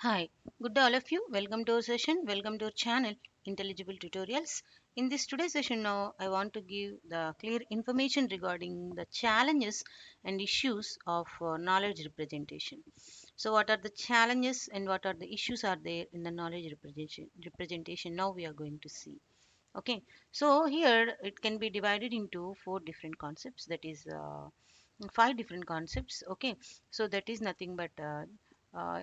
Hi, good day all of you. Welcome to our session. Welcome to our channel, Intelligible Tutorials. In this today's session now, I want to give the clear information regarding the challenges and issues of knowledge representation. So what are the challenges and what are the issues are there in the knowledge representation now we are going to see. Okay, so here it can be divided into four different concepts, that is five different concepts. Okay, so that is nothing but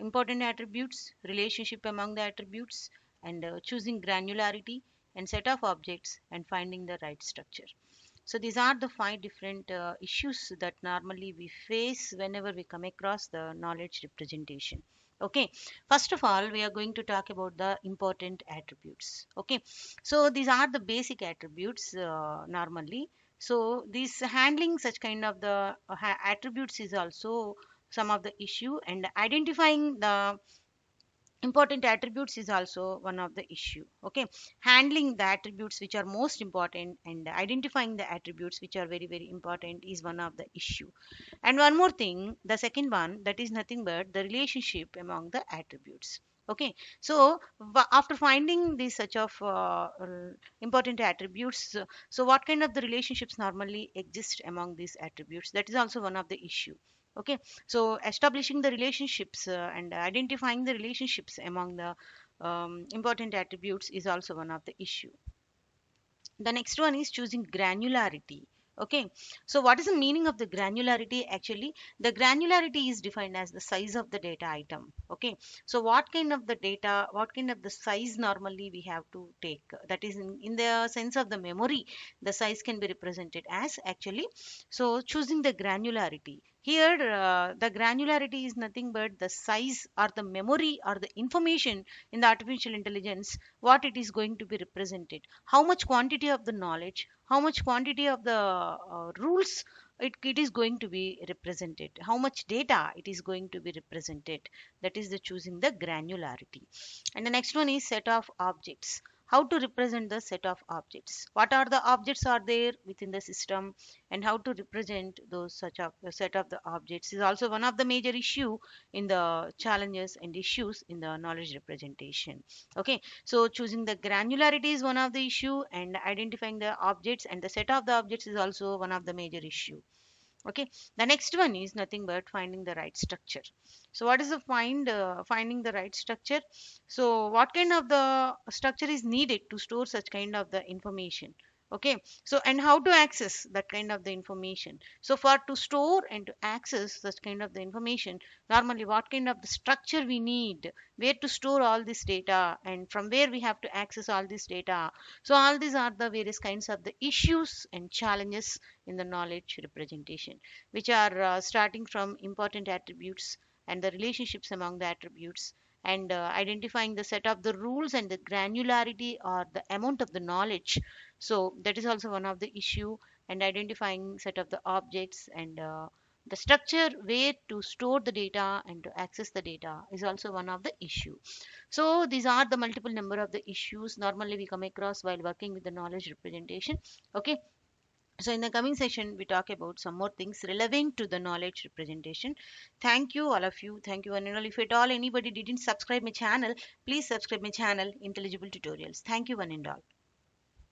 important attributes, relationship among the attributes, and choosing granularity and set of objects and finding the right structure. So these are the five different issues that normally we face whenever we come across the knowledge representation. Okay, first of all, we are going to talk about the important attributes. Okay, so these are the basic attributes normally. So this handling such kind of the attributes is also some of the issue, and identifying the important attributes is also one of the issue. Okay, handling the attributes which are most important and identifying the attributes which are very important is one of the issue. And one more thing, the second one, that is nothing but the relationship among the attributes. Okay, so after finding these such of important attributes, so what kind of the relationships normally exist among these attributes, that is also one of the issue. Okay, so establishing the relationships and identifying the relationships among the important attributes is also one of the issue. The next one is choosing granularity. Okay, so what is the meaning of the granularity? Actually, the granularity is defined as the size of the data item. Okay, so what kind of the data, what kind of the size normally we have to take, that is in the sense of the memory, the size can be represented as actually. So choosing the granularity here, the granularity is nothing but the size or the memory or the information in the artificial intelligence, what it is going to be represented, how much quantity of the knowledge, how much quantity of the rules it is going to be represented, how much data it is going to be represented. That is the choosing the granularity. And the next one is set of objects, how to represent the set of objects, what are the objects are there within the system, and how to represent those such of set of the objects is also one of the major issue in the challenges and issues in the knowledge representation. Okay, so choosing the granularity is one of the issue, and identifying the objects and the set of the objects is also one of the major issue. Okay, the next one is nothing but finding the right structure. So what is the finding the right structure? So what kind of the structure is needed to store such kind of the information? Okay, so and how to access that kind of the information? So for to store and to access such kind of the information, normally what kind of the structure we need, where to store all this data, and from where we have to access all this data. So all these are the various kinds of the issues and challenges in the knowledge representation, which are starting from important attributes and the relationships among the attributes, and identifying the set of the rules and the granularity or the amount of the knowledge. So that is also one of the issue, and identifying set of the objects and the structure where to store the data and to access the data is also one of the issue. So these are the multiple number of the issues normally we come across while working with the knowledge representation. Okay, so in the coming session, we talk about some more things relevant to the knowledge representation. Thank you, all of you. Thank you, one and all. If at all anybody didn't subscribe my channel, please subscribe my channel, Intelligible Tutorials. Thank you, one and all.